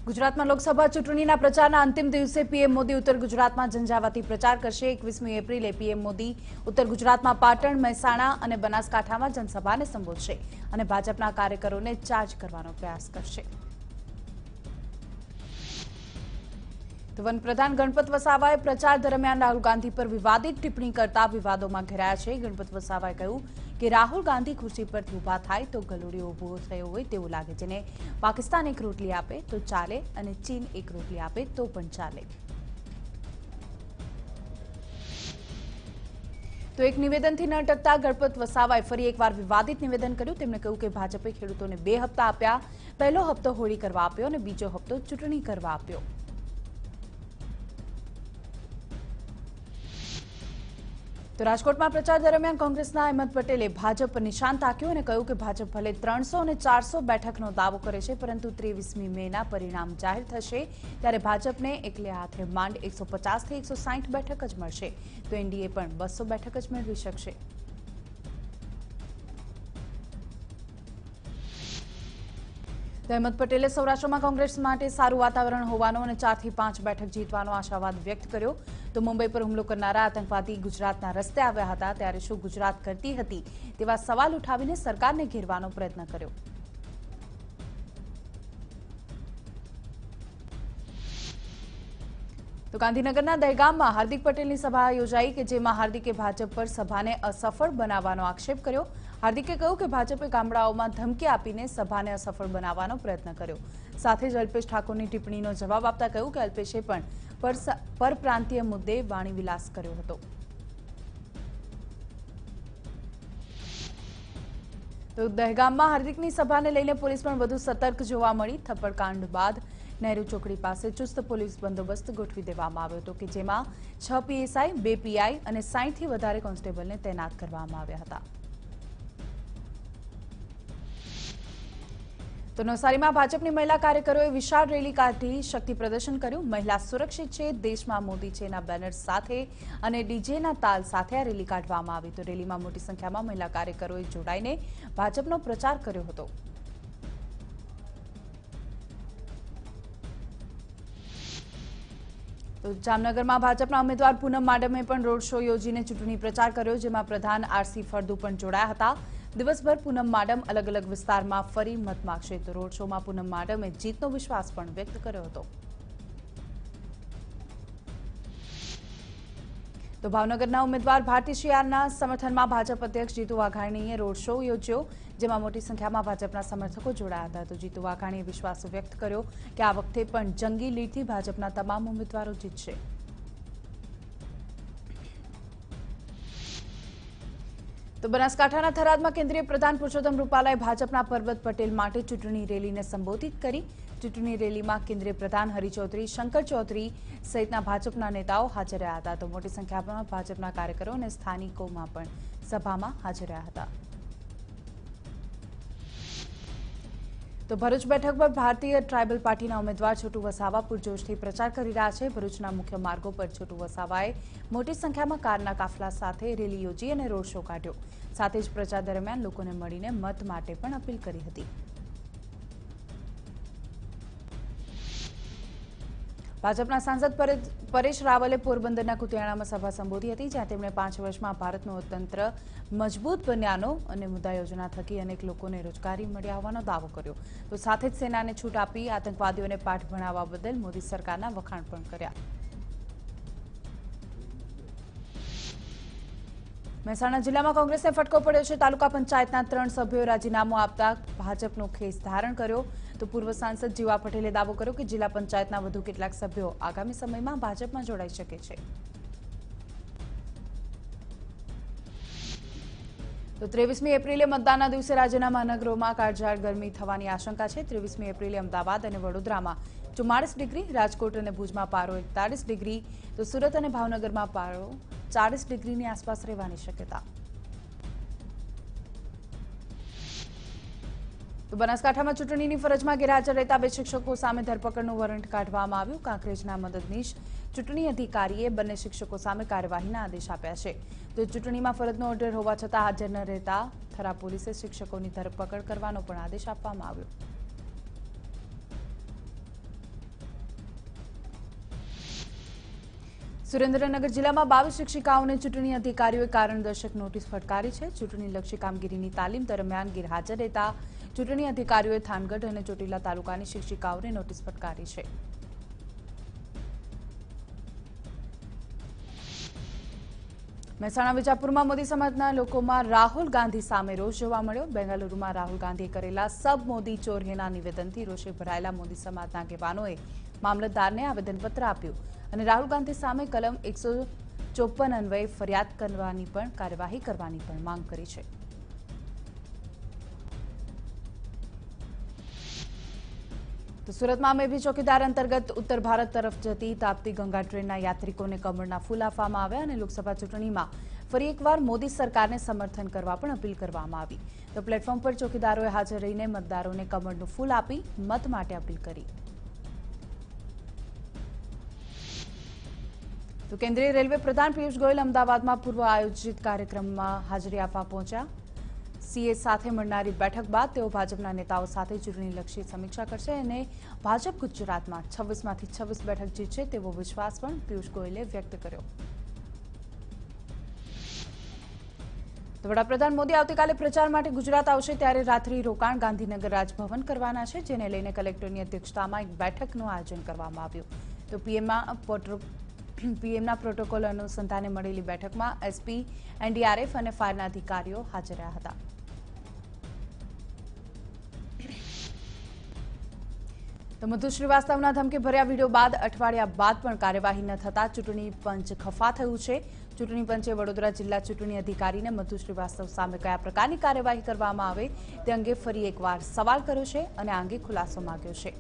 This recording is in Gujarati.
ગુજરાતમાં લોકસભા ચૂંટણીના પ્રચારના અંતિમ દિવસે પીએમ મોદી ઉત્તર ગુજરાતમાં ઝંઝાવાતી પ્રચાર કરશે। 21મી એપ્રિલે પીએમ મોદી ઉત્તર ગુજરાતમાં પાટણ, મહેસાણા અને બનાસકાંઠામાં જનસભાને સંબોધશે અને ભાજપના કાર્યકરોને ચાર્જ કરવાનો પ્રયાસ કરશે। તો વનપ્રધાન ગણપત વસાવાએ પ્રચાર દરમિયાન રાહુલ ગાંધી પર વિવાદિત ટિપ્પણી કરતા વિવાદોમાં ઘેરાયા છે। ગણપત વસાવાએ કહ્યું કે રાહુલ ગાંધી ખુરશી પરથી ઊભા થાય તો ગલુડિયો ઊભો થયો હોય તેવું લાગે, જેને પાકિસ્તાન એક રોટલી આપે તો ચાલે અને ચીન એક રોટલી આપે તો પણ ચાલે। તો એક નિવેદનથી ન ટકતા ગણપત વસાવાએ ફરી એકવાર વિવાદિત નિવેદન કર્યું। તેમણે કહ્યું કે ભાજપે ખેડૂતોને 2 હપ્તા આપ્યા, પહેલો હપ્તો હોળી કરવા આપ્યો અને બીજો હપ્તો ચૂંટણી કરવા આપ્યો। તો રાજકોટમાં પ્રચાર દરમિયાન કોંગ્રેસના અહેમદ પટેલે ભાજપ પર નિશાન તાક્યું અને કહ્યું કે ભાજપ ભલે 300 અને 400 બેઠકનો દાવો કરે છે, પરંતુ 23મી મેના પરિણામ જાહેર થશે ત્યારે ભાજપને એકલે હાથે માંડ 150 થી 160 બેઠક જ મળશે, તો એનડીએ પણ 200 બેઠક જ મેળવી શકશે। અહેમદ પટેલે સૌરાષ્ટ્રમાં કોંગ્રેસ માટે સારું વાતાવરણ હોવાનો અને 4 થી 5 બેઠક જીતવાનો આશાવાદ વ્યક્ત કર્યો। તો મુંબઈ પર હુમલો કરનારા આતંકવાદી ગુજરાતના રસ્તે આવ્યા હતા ત્યારે શું ગુજરાત કરતી હતી તેવા સવાલ ઉઠાવીને સરકારને ઘેરવાનો પ્રયત્ન કર્યો। તો ગાંધીનગરના દહેગામમાં હાર્દિક પટેલની સભા યોજાઈ કે જેમાં હાર્દિકે ભાજપ પર સભાને અસફળ બનાવવાનો આક્ષેપ કર્યો। હાર્દિકે કહ્યું કે ભાજપે ગામડાઓમાં ધમકી આપીને સભાને અસફળ બનાવવાનો પ્રયત્ન કર્યો। સાથે જ અલ્પેશ ઠાકોરની ટિપ્પણીનો જવાબ આપતા કહ્યું કે અલ્પેશે પણ પરપ્રાંતીય મુદ્દે વાણીવિલાસ કર્યો હતો। તો દહેગામમાં હાર્દિકની સભાને લઈને પોલીસ પણ વધુ સતર્ક જોવા મળી। થપ્પડકાંડ બાદ નહેરુ ચોકડી પાસે ચુસ્ત પોલીસ બંદોબસ્ત ગોઠવી દેવામાં આવ્યો હતો કે જેમાં 6 પીએસઆઈ, 2 પીઆઈ અને 60થી વધારે કોન્સ્ટેબલને તૈનાત કરવામાં આવ્યા હતા। તો નવસારીમાં ભાજપની મહિલા કાર્યકરોએ વિશાળ રેલી કાઢી શક્તિ પ્રદર્શન કર્યું। મહિલા સુરક્ષિત છે, દેશમાં મોદી છેના બેનર સાથે અને ડીજેના તાલ સાથે આ રેલી કાઢવામાં આવી। તો રેલીમાં મોટી સંખ્યામાં મહિલા કાર્યકરોએ જોડાઈને ભાજપનો પ્રચાર કર્યો હતો। તો જામનગરમાં ભાજપના ઉમેદવાર પૂનમ માડમે પણ રોડ શો યોજીને ચૂંટણી પ્રચાર કર્યો, જેમાં પ્રધાન આરસી ફળદુ પણ જોડાયા હતા। દિવસભર પૂનમ માડમ અલગ અલગ વિસ્તારમાં ફરી મત માંગશે। તો રોડ શોમાં પૂનમ માડમે જીતનો વિશ્વાસ પણ વ્યક્ત કર્યો હતો। તો ભાવનગરના ઉમેદવાર ભારતી શિયાળના સમર્થનમાં ભાજપ અધ્યક્ષ જીતુ વાઘાણીએ રોડ શો યોજ્યો, જેમાં મોટી સંખ્યામાં ભાજપના સમર્થકો જોડાયા હતા। તો જીતુ વાઘાણીએ વિશ્વાસ વ્યક્ત કર્યો કે આ વખતે પણ જંગી લીડથી ભાજપના તમામ ઉમેદવારો જીતશે। તો બનાસકાંઠાના થરાદમાં કેન્દ્રીય પ્રધાન પુરુષોત્તમ રૂપાલાએ ભાજપના પરબત પટેલ માટે ચૂંટણી રેલીને સંબોધિત કરી। ચૂંટણી રેલીમાં કેન્દ્રીય પ્રધાન હરિ ચૌધરી, શંકર ચૌધરી સહિતના ભાજપના નેતાઓ હાજર રહ્યા હતા। તો મોટી સંખ્યામાં ભાજપના કાર્યકરો અને સ્થાનિકોમાં પણ સભામાં હાજર રહ્યા હતા। તો ભરૂચ બેઠક પર ભારતીય ટ્રાઇબલ પાર્ટીના ઉમેદવાર છોટુ વસાવા પૂરજોશથી પ્રચાર કરી રહ્યા છે। ભરૂચના મુખ્ય માર્ગો પર છોટુ વસાવાએ મોટી સંખ્યામાં કારના કાફલા સાથે રેલી યોજી અને રોડ શો કાઢ્યો। સાથે જ પ્રચાર દરમિયાન લોકોને મળીને મત માટે પણ અપીલ કરી હતી। ભાજપના સાંસદ પરેશ રાવલે પોરબંદરના કુતિયાણામાં સભા સંબોધી હતી, જ્યાં તેમણે 5 વર્ષમાં ભારતનું તંત્ર મજબૂત બન્યાનો અને મુદ્રા યોજના થકી અનેક લોકોને રોજગારી મળ્યા હોવાનો દાવો કર્યો। તો સાથે જ સેનાને છૂટ આપી આતંકવાદીઓને પાઠ ભણાવવા બદલ મોદી સરકારના વખાણ પણ કર્યા। મહેસાણા જિલ્લામાં કોંગ્રેસને ફટકો પડ્યો છે। તાલુકા પંચાયતના 3 સભ્યોએ રાજીનામું આપતા ભાજપનો ખેસ ધારણ કર્યો। તો પૂર્વ સાંસદ જીવા પટેલે દાવો કર્યો કે જિલ્લા પંચાયતના વધુ કેટલાક સભ્યો આગામી સમયમાં ભાજપમાં જોડાઈ શકે છે। તો 23મી એપ્રિલે મતદાનના દિવસે રાજ્યના મહાનગરોમાં કાળઝાળ ગરમી થવાની આશંકા છે। 23મી એપ્રિલે અમદાવાદ અને વડોદરામાં 44 ડિગ્રી, રાજકોટ અને ભુજમાં પારો 41 ડિગ્રી, તો સુરત અને ભાવનગરમાં પારો 40 ડિગ્રીની આસપાસ રહેવાની શક્યતા। તો બનાસકાંઠામાં ચૂંટણીની ફરજમાં ગેરહાજર રહેતા 2 શિક્ષકો સામે ધરપકડનું વોરંટ કાઢવામાં આવ્યું। કાંકરેજના મદદનીશ ચૂંટણી અધિકારીએ બંને શિક્ષકો સામે કાર્યવાહીના આદેશ આપ્યા છે। તો ચૂંટણીમાં ફરજનો ઓર્ડર હોવા છતાં હાજર ન રહેતા થરા પોલીસે શિક્ષકોની ધરપકડ કરવાનો પણ આદેશ આપવામાં આવ્યો। સુરેન્દ્રનગર જિલ્લામાં 22 શિક્ષિકાઓને ચૂંટણી અધિકારીઓએ કારણદર્શક નોટિસ ફટકારી છે. ચૂંટણીલક્ષી કામગીરીની તાલીમ દરમિયાન ગેરહાજર રહેતા ચૂંટણી અધિકારીઓએ થાનગઢ અને ચોટીલા તાલુકાની શિક્ષિકાઓને નોટિસ ફટકારી છે. મહેસાણા વિજાપુરમાં મોદી સમાજના લોકોમાં રાહુલ ગાંધી સામે રોષ જોવા મળ્યો. બેંગાલુરુમાં રાહુલ ગાંધીએ કરેલા સબ મોદી ચોર હેના નિવેદનથી રોષે ભરાયેલા મોદી સમાજના આગેવાનોએ મામલતદારને આવેદનપત્ર આપ્યું અને રાહુલ ગાંધી સામે કલમ 154 અન્વયે ફરિયાદ કરવાની પણ કાર્યવાહી કરવાની પણ માંગ કરી છે. તો સુરતમાં મેભી ચોકીદાર અંતર્ગત ઉત્તર ભારત તરફ જતી તાપ્તી ગંગા ટ્રેનના યાત્રિકોને કમળના ફૂલ આપવામાં આવ્યા અને લોકસભા ચૂંટણીમાં ફરી એકવાર મોદી સરકારને સમર્થન કરવા પણ અપીલ કરવામાં આવી. તો પ્લેટફોર્મ પર ચોકીદારોએ હાજર રહીને મતદારોને કમળનું ફૂલ આપી મત માટે અપીલ કરી. તો કેન્દ્રીય રેલવે પ્રધાન પિયુષ ગોયલ અમદાવાદમાં પૂર્વ આયોજિત કાર્યક્રમમાં હાજરી આપવા પહોંચ્યા. સીએ સાથે મળનારી બેઠક બાદ તેઓ ભાજપના નેતાઓ સાથે ચૂંટણીલક્ષી સમીક્ષા કરશે અને ભાજપ ગુજરાતમાં 26માંથી 26 બેઠક જીતશે તેવો વિશ્વાસ પણ પિયુષ ગોયલે વ્યક્ત કર્યો. તો વડાપ્રધાન મોદી આવતીકાલે પ્રચાર માટે ગુજરાત આવશે ત્યારે રાત્રિ રોકાણ ગાંધીનગર રાજભવન કરવાના છે, જેને લઈને કલેક્ટરની અધ્યક્ષતામાં એક બેઠકનું આયોજન કરવામાં આવ્યું. તો પીએમના પ્રોટોકોલ અનુસંધાને મળેલી બેઠકમાં એસપી, એનડીઆરએફ અને ફાયરના અધિકારીઓ હાજર રહ્યા હતા. તો મધુ શ્રીવાસ્તવના ધમકી ભર્યા વિડીયો બાદ અઠવાડિયા બાદ પણ કાર્યવાહી ન થતા ચૂંટણી પંચ ખફા થયું છે. ચૂંટણી પંચે વડોદરા જિલ્લા ચૂંટણી અધિકારીને મધુ શ્રીવાસ્તવ સામે કયા પ્રકારની કાર્યવાહી કરવામાં આવે તે અંગે ફરી એકવાર સવાલ કર્યો છે અને આ અંગે ખુલાસો માંગ્યો છે.